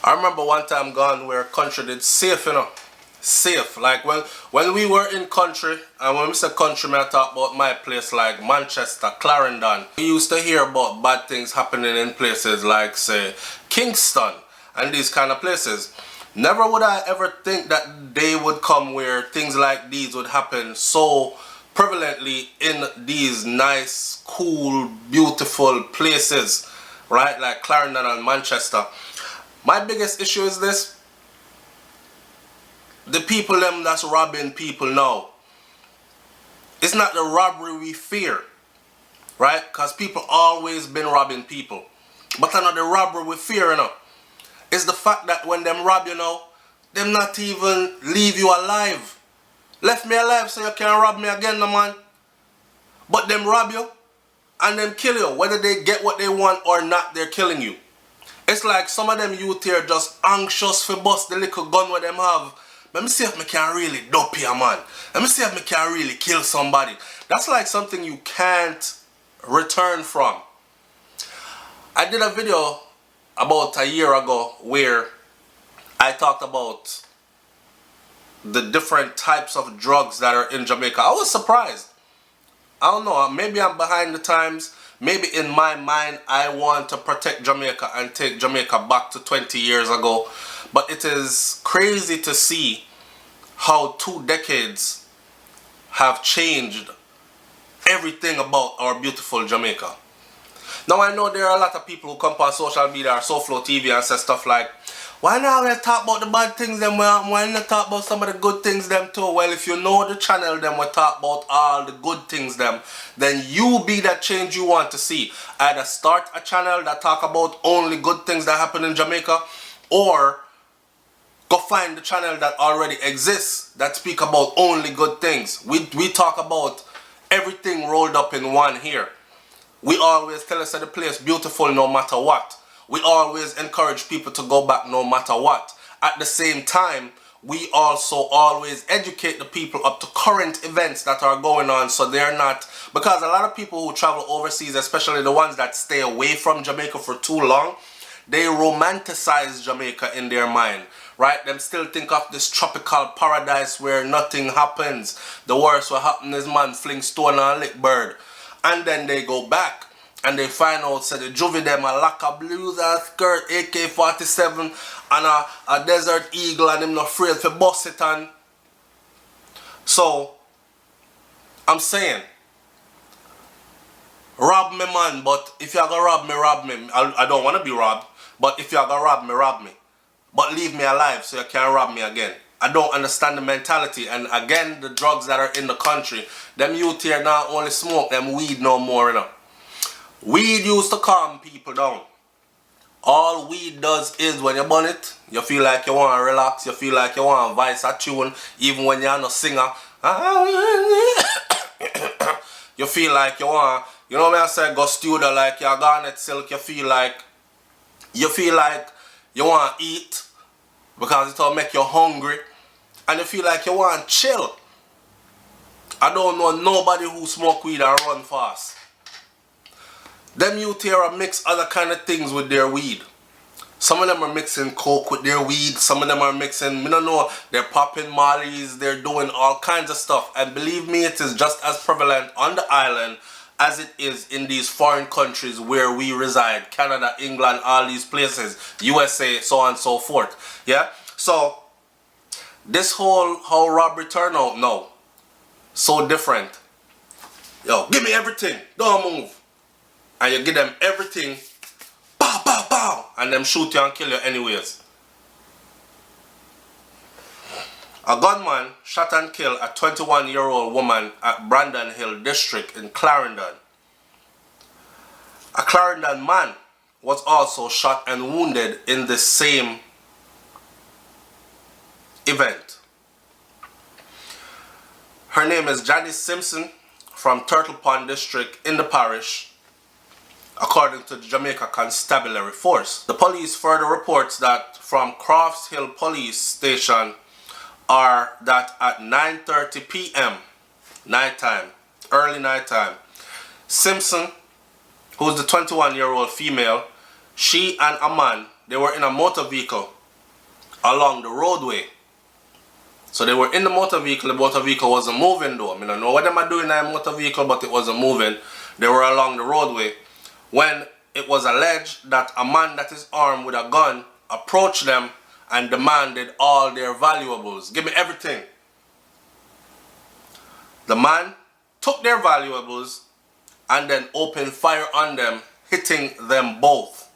I remember one time gone where country did safe, you know. Safe. Like when we were in country, and when we say country, I talk about my place like Manchester, Clarendon. We used to hear about bad things happening in places like, say, Kingston and these kind of places. Never would I ever think that day would come where things like these would happen so prevalently in these nice, cool, beautiful places, right? Like Clarendon and Manchester. My biggest issue is this. The people them that's robbing people now. It's not the robbery we fear, right? Because people always been robbing people. But not the robbery we fear, you know. It's the fact that when them rob you now, them not even leave you alive. Left me alive so you can't rob me again, no man. But them rob you and them kill you. Whether they get what they want or not, they're killing you. It's like some of them youth here just anxious for bust the little gun what them have. Let me see if I can really dope here, man. Let me see if I can really kill somebody. That's like something you can't return from. I did a video about a year ago where I talked about the different types of drugs that are in Jamaica. I was surprised. I don't know, maybe I'm behind the times. Maybe in my mind I want to protect Jamaica and take Jamaica back to 20 years ago. But it is crazy to see how 2 decades have changed everything about our beautiful Jamaica. Now I know there are a lot of people who come on social media or SouFLoTV and say stuff like, why not we talk about the bad things then, why not talk about some of the good things them too? Well, if you know the channel then we talk about all the good things them, then you be that change you want to see. Either start a channel that talk about only good things that happen in Jamaica, or go find the channel that already exists that speak about only good things. We talk about everything rolled up in one here. We always tell us that the place beautiful no matter what. We always encourage people to go back no matter what. At the same time, we also always educate the people up to current events that are going on, so they're not, because a lot of people who travel overseas, especially the ones that stay away from Jamaica for too long, they romanticize Jamaica in their mind, right? Them still think of this tropical paradise where nothing happens. The worst what happen is man fling stone and lick bird. And then they go back and they find out, say, the juvie them a lack of blues and skirt, AK-47 and a Desert Eagle, and them not afraid to bust it. And so I'm saying, rob me, man, but if you're gonna rob me. I don't want to be robbed, but if you're gonna rob me. But leave me alive so you can't rob me again. I don't understand the mentality. And again, the drugs that are in the country, them youth here now only smoke them weed no more, you know. Weed used to calm people down. All weed does is when you burn it, you feel like you want to relax, you feel like you want to voice a tune, even when you're not a singer. You feel like you want, you know what I say, go studio like you're Garnet Silk, you feel like you want to eat because it'll make you hungry, and you feel like you want to chill. I don't know nobody who smoke weed and run fast. Them youth here are mix other kind of things with their weed. Some of them are mixing coke with their weed. Some of them are mixing, I don't know, they're popping mollies, they're doing all kinds of stuff. And believe me, it is just as prevalent on the island as it is in these foreign countries where we reside. Canada, England, all these places, USA, so on and so forth. Yeah? So, this whole how robbery turn out now, so different. Yo, give me everything, don't move. And you give them everything, pow, pow, pow, and them shoot you and kill you anyways. A gunman shot and killed a 21-year-old woman at Brandon Hill District in Clarendon. A Clarendon man was also shot and wounded in the same event. Her name is Janice Simpson from Turtle Pond District in the parish, according to the Jamaica Constabulary Force. The police further reports that from Crofts Hill Police Station are that at 9:30 p.m. nighttime, early nighttime, Simpson, who's the 21-year-old female, she and a man they were in a motor vehicle along the roadway. So they were in the motor vehicle wasn't moving though. I mean, I don't know what they are doing in that motor vehicle, but it wasn't moving. They were along the roadway when it was alleged that a man that is armed with a gun approached them and demanded all their valuables. Give me everything. The man took their valuables and then opened fire on them, hitting them both.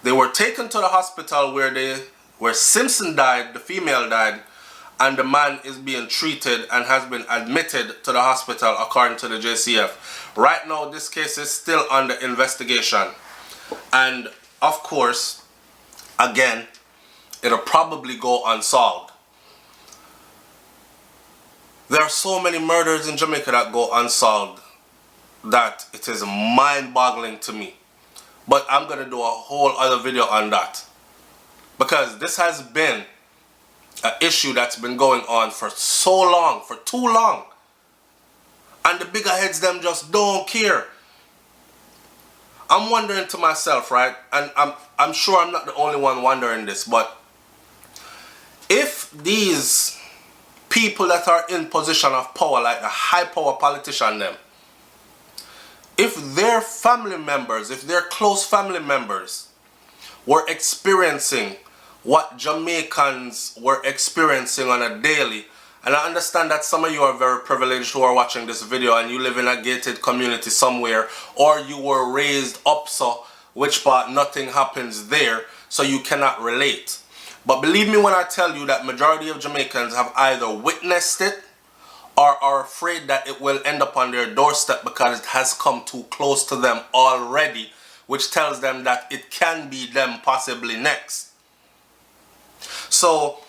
They were taken to the hospital where Simpson died, the female died, and the man is being treated and has been admitted to the hospital according to the JCF. Right now, this case is still under investigation. And of course, again, it'll probably go unsolved. There are so many murders in Jamaica that go unsolved that it is mind-boggling to me. But I'm going to do a whole other video on that. Because this has been an issue that's been going on for so long, for too long. And the bigger heads them just don't care. I'm wondering to myself, right? And I'm sure I'm not the only one wondering this, but if these people that are in position of power, like the high power politician them, if their family members, if their close family members were experiencing what Jamaicans were experiencing on a daily, and I understand that some of you are very privileged who are watching this video and you live in a gated community somewhere, or you were raised up so, which part nothing happens there, so you cannot relate. But believe me when I tell you that majority of Jamaicans have either witnessed it or are afraid that it will end up on their doorstep because it has come too close to them already, which tells them that it can be them possibly next. So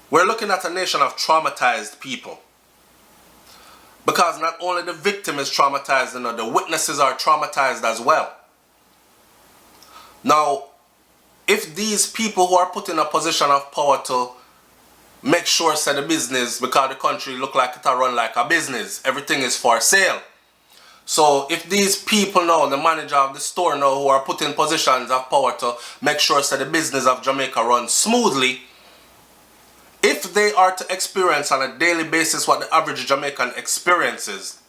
we're looking at a nation of traumatized people. Because not only the victim is traumatized, the witnesses are traumatized as well. Now, if these people who are put in a position of power to make sure say the business, because the country look like it run like a business, everything is for sale. So if these people now, the manager of the store now, who are put in positions of power to make sure that the business of Jamaica runs smoothly, if they are to experience on a daily basis what the average Jamaican experiences,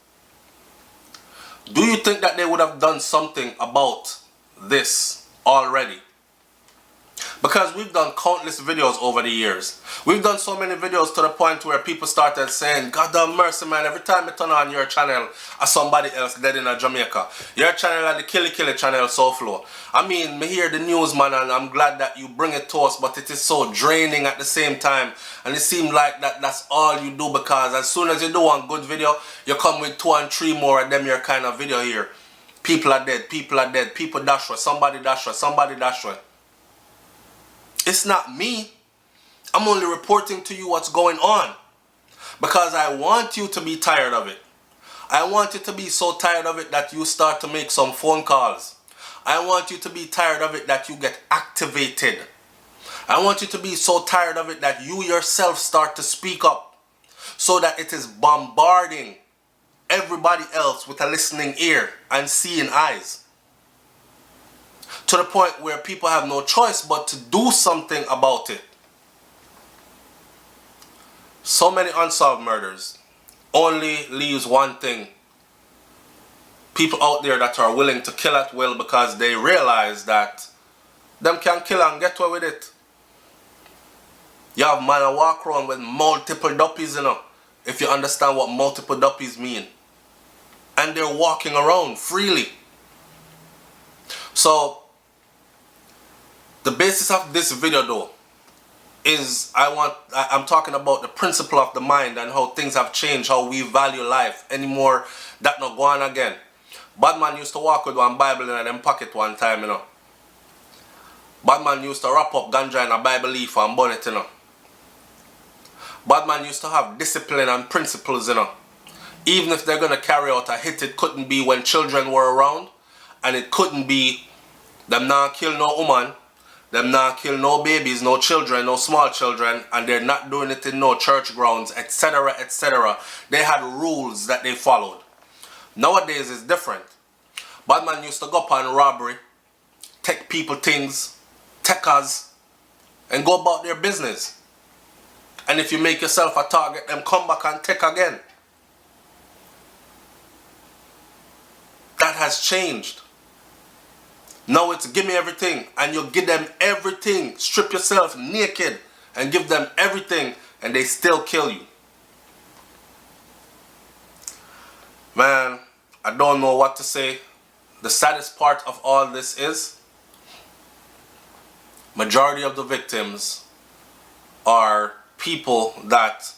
do you think that they would have done something about this already? Because we've done countless videos over the years. We've done so many videos to the point where people started saying, God have mercy, man, every time you turn on your channel, somebody else dead in Jamaica. Your channel is the Killy channel, SouFLo. I mean, me hear the news, man, and I'm glad that you bring it to us, but it is so draining at the same time. And it seems like that's all you do, because as soon as you do one good video, you come with 2 and 3 more of them your kind of video here. People are dead, people are dead, people dash away, somebody dash away, somebody dash away. It's not me. I'm only reporting to you what's going on. Because I want you to be tired of it. I want you to be so tired of it that you start to make some phone calls. I want you to be tired of it that you get activated. I want you to be so tired of it that you yourself start to speak up. So that it is bombarding everybody else with a listening ear and seeing eyes. To the point where people have no choice but to do something about it. So many unsolved murders only leaves one thing. People out there that are willing to kill at will because they realize that them can kill and get away with it. You have man a walk around with multiple duppies, if you understand what multiple duppies mean. And they're walking around freely. So the basis of this video though is I'm talking about the principle of the mind and how things have changed, how we value life anymore. That not go on again. Bad man used to walk with one Bible in them pocket one time, Bad man used to wrap up ganja in a Bible leaf and burn it, Bad man used to have discipline and principles, Even if they're gonna carry out a hit, it couldn't be when children were around, and it couldn't be them not kill no woman, them not kill no babies, no children, no small children, and they're not doing it in no church grounds, etc., etc. They had rules that they followed. Nowadays it's different. Bad man used to go up on robbery, take people things, techers, and go about their business. And if you make yourself a target, them come back and take again. That has changed. Now it's give me everything, and you give them everything. Strip yourself naked and give them everything, and they still kill you. Man, I don't know what to say. The saddest part of all this is, majority of the victims are people that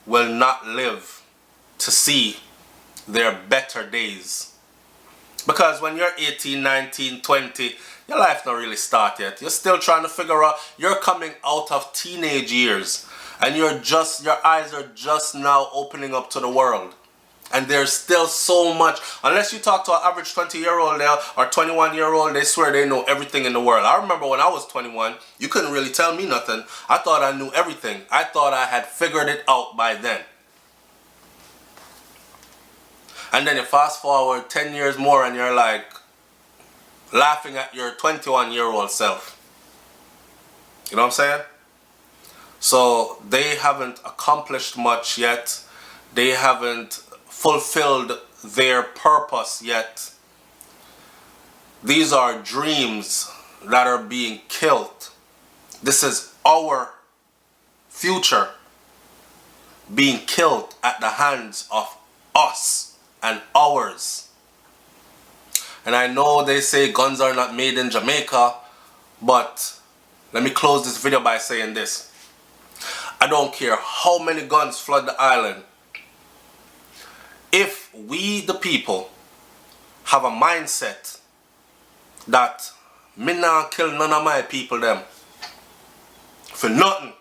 will not live to see their better days. Because when you're 18, 19, 20, your life not really start yet. You're still trying to figure out, you're coming out of teenage years, and your eyes are just now opening up to the world. And there's still so much, unless you talk to an average 20-year-old there or 21-year-old, they swear they know everything in the world. I remember when I was 21, you couldn't really tell me nothing. I thought I knew everything. I thought I had figured it out by then. And then you fast forward 10 years more and you're like laughing at your 21-year-old self. You know what I'm saying? So they haven't accomplished much yet. They haven't fulfilled their purpose yet. These are dreams that are being killed. This is our future being killed at the hands of us and ours. And I know they say guns are not made in Jamaica, but let me close this video by saying this. I don't care how many guns flood the island. If we the people have a mindset that me nah kill none of my people them for nothing,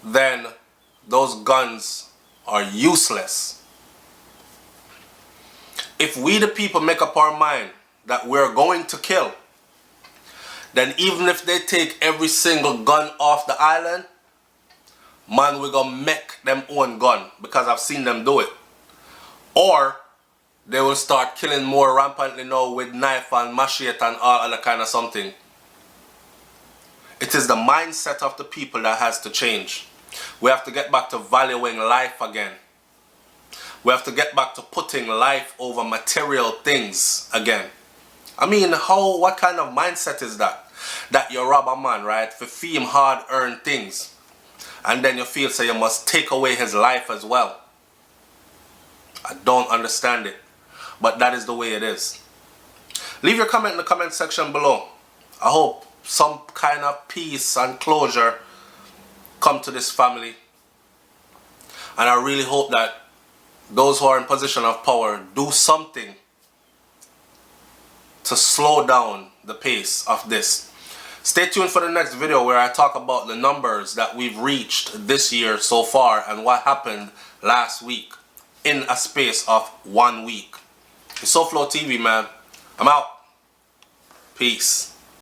then those guns are useless. If we the people make up our mind that we're going to kill, then even if they take every single gun off the island, man, we're gonna make them own gun, because I've seen them do it. Or they will start killing more rampantly now with knife and machete and all other kind of something. It is the mindset of the people that has to change. We have to get back to valuing life again. We have to get back to putting life over material things again. I mean, what kind of mindset is that? That you rob a man, right, for fee him hard-earned things, and then you feel so you must take away his life as well. I don't understand it, but that is the way it is. Leave your comment in the comment section below. I hope some kind of peace and closure come to this family, and I really hope that those who are in position of power do something to slow down the pace of this. Stay tuned for the next video where I talk about the numbers that we've reached this year so far and what happened last week in a space of 1 week. It's SouFLoTV, man. I'm out. Peace.